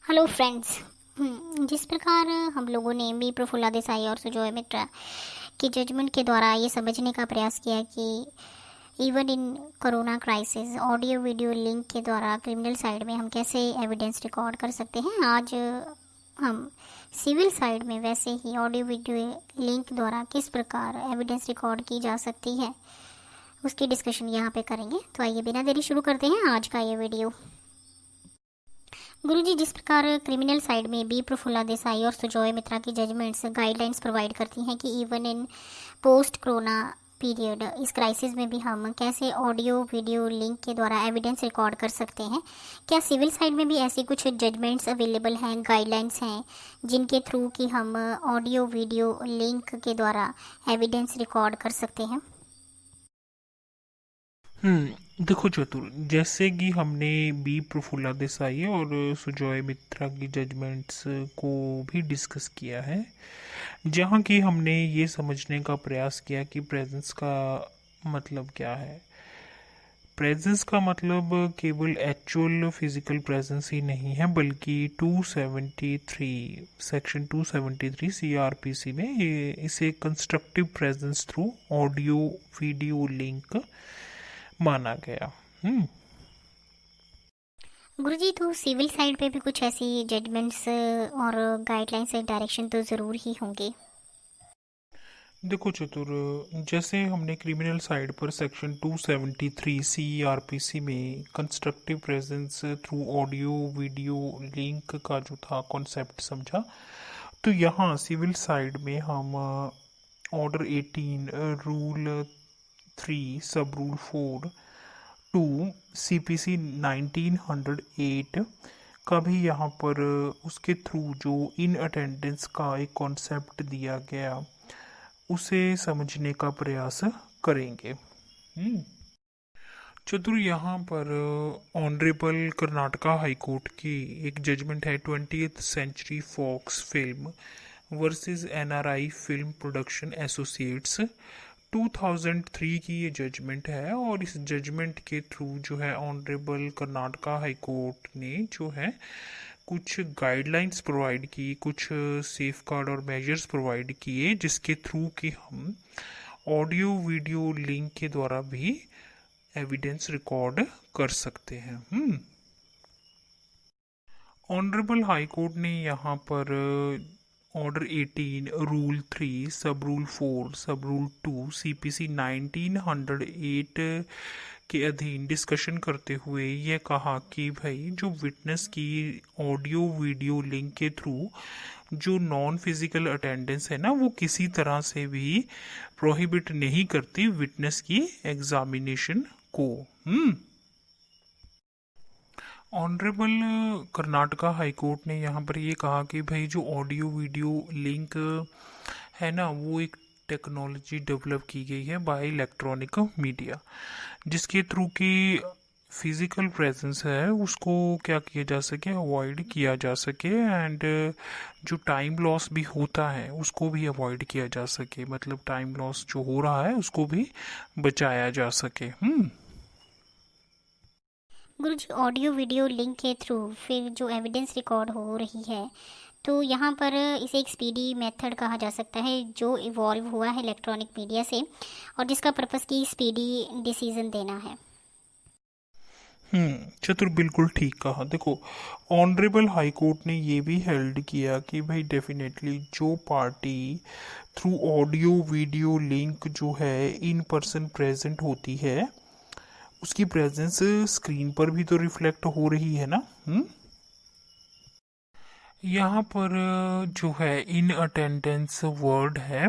Hello friends. जिस प्रकार हम लोगों ने बी प्रफुल्ला देसाई और सुजॉय मित्रा की जजमेंट के द्वारा ये समझने का प्रयास किया कि even in corona crisis audio video link के द्वारा क्रिमिनल साइड में हम कैसे एविडेंस रिकॉर्ड कर सकते हैं, आज हम सिविल साइड में वैसे ही ऑडियो वीडियो लिंक द्वारा किस प्रकार एविडेंस रिकॉर्ड की जा सकती है उसकी डिस्कशन यहाँ पे करेंगे। तो आइए बिना देरी शुरू करते हैं आज का ये वीडियो। गुरुजी, जिस प्रकार क्रिमिनल साइड में बी प्रफुल्ला देसाई और सुजॉय मित्रा की जजमेंट्स गाइडलाइंस प्रोवाइड करती हैं कि even in post corona period इस क्राइसिस में भी हम कैसे ऑडियो वीडियो लिंक के द्वारा एविडेंस रिकॉर्ड कर सकते हैं, क्या सिविल साइड में भी ऐसी कुछ जजमेंट्स अवेलेबल हैं, गाइडलाइंस हैं जिनके थ्रू कि हम ऑडियो वीडियो लिंक के द्वारा एविडेंस रिकॉर्ड कर सकते हैं? देखो चतुर, जैसे कि हमने बी प्रफुल्ला देसाई और सुजॉय मित्रा की जजमेंट्स को भी डिस्कस किया है, जहाँ की हमने ये समझने का प्रयास किया कि प्रेजेंस का मतलब क्या है। प्रेजेंस का मतलब केवल एक्चुअल फिजिकल प्रेजेंस ही नहीं है, बल्कि 273 सेक्शन 273 सीआरपीसी में ये इसे constructive presence through audio video link माना गया। गुरुजी, तो सिविल साइड पे भी कुछ ऐसी जजमेंट्स और गाइडलाइंस डायरेक्शन तो ज़रूर ही होंगे। देखो चतुर, जैसे हमने क्रिमिनल साइड पर सेक्शन 273 सीआरपीसी में constructive presence through audio video link का जो था कॉन्सेप्ट समझा, तो यहाँ सिविल साइड में हम ऑर्डर 18 रूल 3 सब रूल 4 टू सीपीसी 1908 का भी यहाँ पर उसके थ्रू जो इन अटेंडेंस का एक कॉन्सेप्ट दिया गया उसे समझने का प्रयास करेंगे। चतुर, यहाँ पर ऑनरेबल कर्नाटका हाई कोर्ट की एक जजमेंट है 20th century Fox film versus NRI film production associates 2003 की ये जजमेंट है, और इस जजमेंट के थ्रू जो है ऑनरेबल कर्नाटका हाई कोर्ट ने जो है कुछ गाइडलाइंस प्रोवाइड की, कुछ सेफ गार्ड और मेजर्स प्रोवाइड किए, जिसके थ्रू कि हम ऑडियो वीडियो लिंक के द्वारा भी एविडेंस रिकॉर्ड कर सकते हैं। ऑनरेबल हाई कोर्ट ने यहाँ पर ऑर्डर 18 रूल 3 सब रूल 4 सब रूल 2 सीपीसी 1908 के अधीन डिस्कशन करते हुए यह कहा कि भाई जो विटनेस की ऑडियो वीडियो लिंक के थ्रू जो नॉन फिजिकल अटेंडेंस है ना, वो किसी तरह से भी प्रोहिबिट नहीं करती विटनेस की एग्जामिनेशन को। ऑनरेबल कर्नाटका हाई कोर्ट ने यहाँ पर ये कहा कि भाई जो ऑडियो वीडियो लिंक है ना, वो एक टेक्नोलॉजी डेवलप की गई है बाय इलेक्ट्रॉनिक मीडिया, जिसके थ्रू की फिजिकल प्रेजेंस है उसको क्या किया जा सके, अवॉइड किया जा सके, एंड जो टाइम लॉस भी होता है उसको भी अवॉइड किया जा सके, मतलब टाइम लॉस जो हो रहा है उसको भी बचाया जा सके। गुरुजी, ऑडियो वीडियो लिंक के थ्रू फिर जो एविडेंस रिकॉर्ड हो रही है, तो यहाँ पर इसे एक स्पीडी मेथड कहा जा सकता है जो इवॉल्व हुआ है इलेक्ट्रॉनिक मीडिया से, और जिसका पर्पस की स्पीडी डिसीजन देना है। चतुर, बिल्कुल ठीक कहा। देखो, ऑनरेबल हाई कोर्ट ने ये भी हेल्ड किया कि भाई डेफिनेटली जो party through audio video link जो है इन पर्सन प्रेजेंट होती है उसकी प्रेजेंस स्क्रीन पर भी तो रिफ्लेक्ट हो रही है ना। यहाँ पर जो है इन अटेंडेंस वर्ड है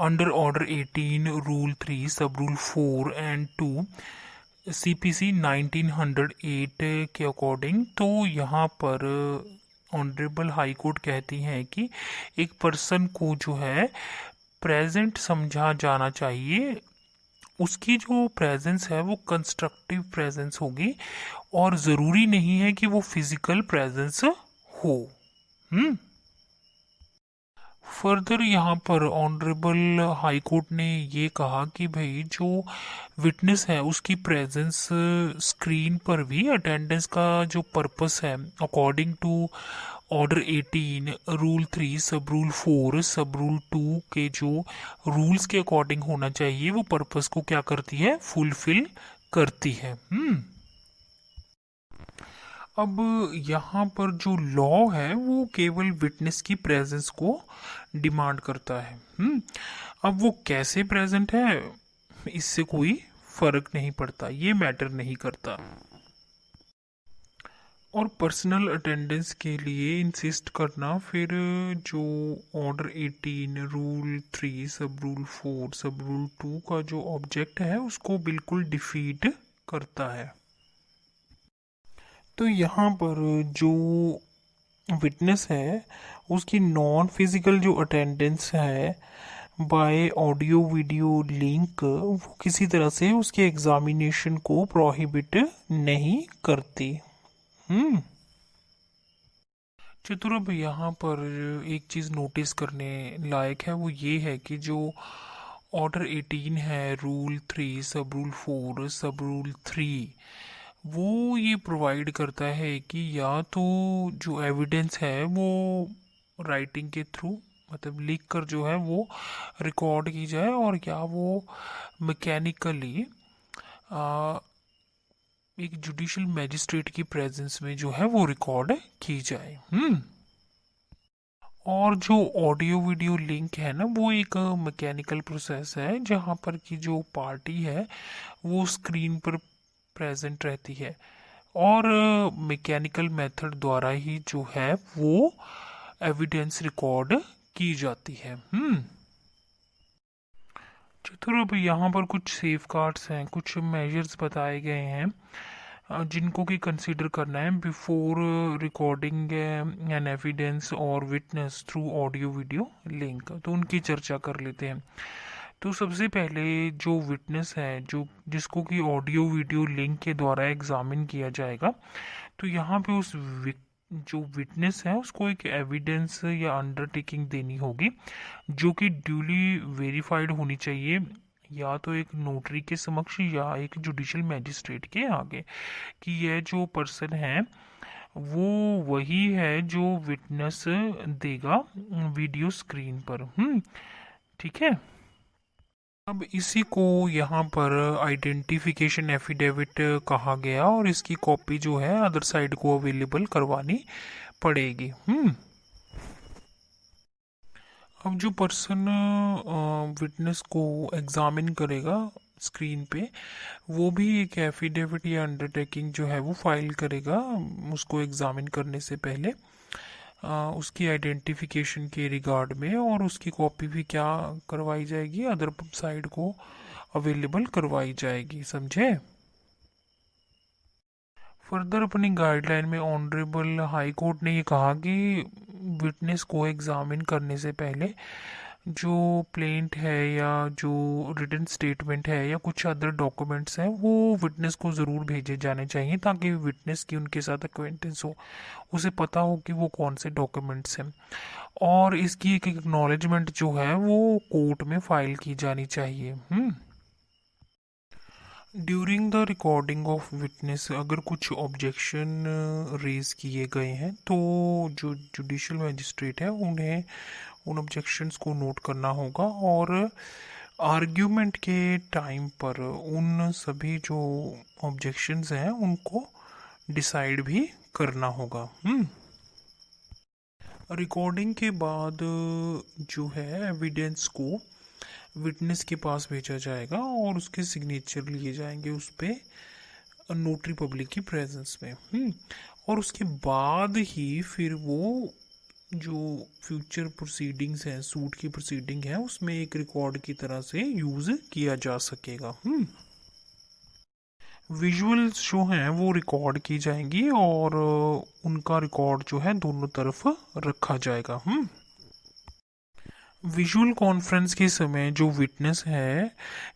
अंडर ऑर्डर 18 रूल 3 सब रूल 4 एंड 2 सीपीसी 1908 के अकॉर्डिंग। तो यहाँ पर ऑनरेबल हाई कोर्ट कहती हैं कि एक पर्सन को जो है प्रेजेंट समझा जाना चाहिए, उसकी जो प्रेजेंस है वो कंस्ट्रक्टिव प्रेजेंस होगी, और ज़रूरी नहीं है कि वो फिजिकल प्रेजेंस हो। फर्दर यहाँ पर ऑनरेबल हाई कोर्ट ने ये कहा कि भाई जो विटनेस है उसकी प्रेजेंस स्क्रीन पर भी अटेंडेंस का जो पर्पस है अकॉर्डिंग टू ऑर्डर 18 रूल 3 सब रूल 4 सब रूल 2 के जो रूल्स के अकॉर्डिंग होना चाहिए वो पर्पस को क्या करती है, फुलफिल करती है। अब यहाँ पर जो लॉ है वो केवल विटनेस की प्रेजेंस को डिमांड करता है। अब वो कैसे प्रेजेंट है इससे कोई फर्क नहीं पड़ता, ये मैटर नहीं करता। और पर्सनल अटेंडेंस के लिए इंसिस्ट करना फिर जो ऑर्डर 18 रूल 3 सब रूल 4 सब रूल 2 का जो ऑब्जेक्ट है उसको बिल्कुल डिफीट करता है। तो यहाँ पर जो विटनेस है उसकी नॉन फिजिकल जो अटेंडेंस है बाय ऑडियो वीडियो लिंक वो किसी तरह से उसके एग्जामिनेशन को प्रोहिबिट नहीं करती। चतुर, अब यहाँ पर एक चीज़ नोटिस करने लायक है वो ये है कि जो ऑर्डर 18 है रूल 3 सब रूल 4 सब रूल 3 वो ये प्रोवाइड करता है कि या तो जो एविडेंस है वो राइटिंग के थ्रू मतलब लिख कर जो है वो रिकॉर्ड की जाए और या वो मैकेनिकली एक जुडिशियल मैजिस्ट्रेट की प्रेजेंस में जो है वो रिकॉर्ड की जाए। और जो ऑडियो वीडियो लिंक है ना वो एक मैकेनिकल प्रोसेस है जहाँ पर की जो पार्टी है वो स्क्रीन पर प्रेजेंट रहती है और मैकेनिकल मेथड द्वारा ही जो है वो एविडेंस रिकॉर्ड की जाती है। चतुर, अब यहाँ पर कुछ सेफ गार्ड्स हैं, कुछ मेजर्स बताए गए हैं जिनको कि कंसीडर करना है बिफोर रिकॉर्डिंग एन एविडेंस और witness through audio video link. तो उनकी चर्चा कर लेते हैं। तो सबसे पहले जो विटनेस है जो जिसको कि ऑडियो वीडियो लिंक के द्वारा एग्जामिन किया जाएगा, तो यहाँ पे उस जो विटनेस है उसको एक एविडेंस या अंडरटेकिंग देनी होगी जो कि ड्यूली वेरीफाइड होनी चाहिए या तो एक नोटरी के समक्ष या एक जुडिशियल मैजिस्ट्रेट के आगे कि यह जो पर्सन है वो वही है जो विटनेस देगा वीडियो स्क्रीन पर। ठीक है। अब इसी को यहाँ पर आइडेंटिफिकेशन एफिडेविट कहा गया और इसकी कॉपी जो है अदर साइड को अवेलेबल करवानी पड़ेगी। अब जो पर्सन विटनेस को एग्जामिन करेगा स्क्रीन पे वो भी एक एफिडेविट या अंडरटेकिंग जो है वो फाइल करेगा उसको एग्जामिन करने से पहले उसकी आइडेंटिफिकेशन के रिगार्ड में, और उसकी कॉपी भी क्या करवाई जाएगी अदर साइड को अवेलेबल करवाई जाएगी। समझे। फर्दर अपनी गाइडलाइन में ऑनरेबल हाई कोर्ट ने ये कहा कि विटनेस को एग्जामिन करने से पहले जो प्लेंट है या जो रिटन स्टेटमेंट है या कुछ अदर डॉक्यूमेंट्स हैं वो विटनेस को ज़रूर भेजे जाने चाहिए ताकि विटनेस की उनके साथ एक्वेंटेंस हो, उसे पता हो कि वो कौन से डॉक्यूमेंट्स हैं, और इसकी एक एक्नॉलेजमेंट जो है वो कोर्ट में फाइल की जानी चाहिए। During the recording of witness अगर कुछ ऑब्जेक्शन रेज किए गए हैं तो जो जुडिशियल मैजिस्ट्रेट है उन्हें उन ऑब्जेक्शंस को नोट करना होगा और आर्ग्यूमेंट के टाइम पर उन सभी जो ऑब्जेक्शंस हैं उनको डिसाइड भी करना होगा। रिकॉर्डिंग के बाद जो है एविडेंस को विटनेस के पास भेजा जाएगा और उसके सिग्नेचर लिए जाएंगे उस पर नोटरी पब्लिक की प्रेजेंस में। और उसके बाद ही फिर वो जो फ्यूचर प्रोसीडिंग्स हैं सूट की प्रोसीडिंग है उसमें एक रिकॉर्ड की तरह से यूज किया जा सकेगा। विजुअल्स जो हैं वो रिकॉर्ड की जाएंगी और उनका रिकॉर्ड जो है दोनों तरफ रखा जाएगा। विजुअल कॉन्फ्रेंस के समय जो विटनेस है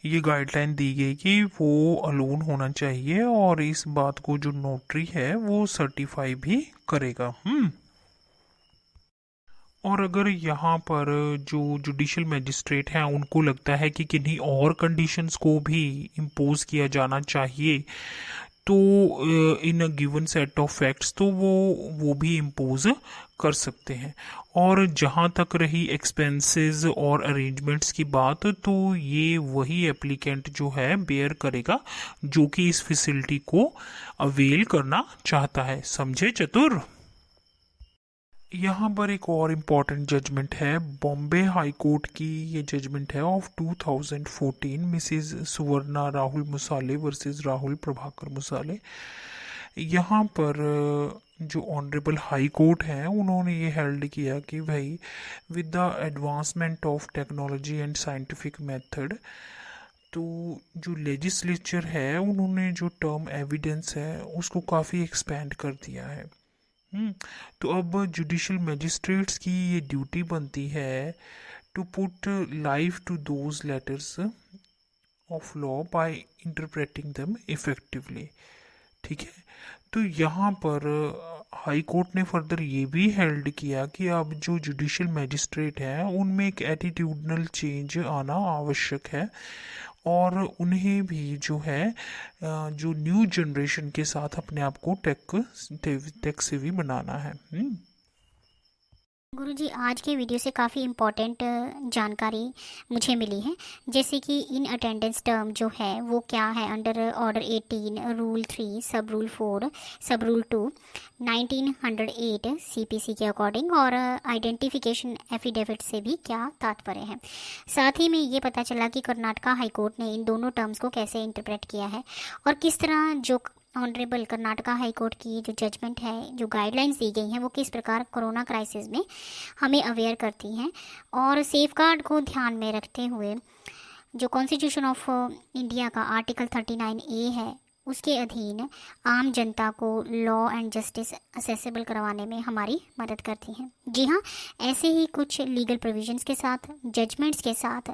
ये गाइडलाइन दी गई कि वो अलोन होना चाहिए और इस बात को जो नोटरी है वो सर्टिफाई भी करेगा। और अगर यहाँ पर जो जुडिशल मैजिस्ट्रेट हैं उनको लगता है कि किन्हीं और कंडीशंस को भी इम्पोज किया जाना चाहिए, तो in a given set of facts तो वो भी इम्पोज कर सकते हैं। और जहाँ तक रही एक्सपेंसेस और अरेंजमेंट्स की बात, तो ये वही एप्लीकेंट जो है बेयर करेगा जो कि इस फैसिलिटी को अवेल करना चाहता है। समझे चतुर? यहाँ पर एक और इम्पॉर्टेंट जजमेंट है, बॉम्बे हाई कोर्ट की ये जजमेंट है of 2014, Mrs Suvarna Rahul Musale versus Rahul Prabhakar Musale. यहाँ पर जो ऑनरेबल हाई कोर्ट है उन्होंने ये हेल्ड किया कि भाई with the advancement of technology and scientific method, तो जो लेजिस्लेचर है उन्होंने जो टर्म एविडेंस है उसको काफ़ी एक्सपेंड कर दिया है। तो अब जुडिशल मैजिस्ट्रेट्स की ये ड्यूटी बनती है to put life to those letters of law by interpreting them effectively. ठीक है, तो यहाँ पर हाई कोर्ट ने फर्दर ये भी हेल्ड किया कि अब जो जुडिशल मैजिस्ट्रेट हैं उनमें एक एटीट्यूडनल चेंज आना आवश्यक है, और उन्हें भी जो है जो न्यू जनरेशन के साथ अपने आप को टेक सेवी बनाना है। गुरुजी, आज के वीडियो से काफ़ी इम्पॉर्टेंट जानकारी मुझे मिली है, जैसे कि इन अटेंडेंस टर्म जो है वो क्या है अंडर ऑर्डर 18, रूल 3, सब रूल 4, सब रूल 2, 1908 सीपीसी के अकॉर्डिंग, और आइडेंटिफिकेशन एफिडेविट से भी क्या तात्पर्य है। साथ ही में ये पता चला कि कर्नाटका हाई कोर्ट ने इन दोनों टर्म्स को कैसे इंटरप्रेट किया है, और किस तरह जो ऑनरेबल कर्नाटका हाई कोर्ट की जो जजमेंट है, जो गाइडलाइंस दी गई हैं, वो किस प्रकार कोरोना क्राइसिस में हमें अवेयर करती हैं, और सेफगार्ड को ध्यान में रखते हुए जो कॉन्स्टिट्यूशन ऑफ इंडिया का आर्टिकल 39A है उसके अधीन आम जनता को लॉ एंड जस्टिस असेसेबल करवाने में हमारी मदद करती हैं। जी हाँ, ऐसे ही कुछ लीगल प्रोविजंस के साथ, जजमेंट्स के साथ,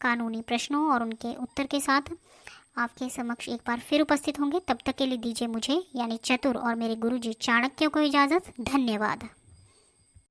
कानूनी प्रश्नों और उनके उत्तर के साथ आपके समक्ष एक बार फिर उपस्थित होंगे। तब तक के लिए दीजिए मुझे यानी चतुर और मेरे गुरुजी चाणक्य को इजाज़त। धन्यवाद।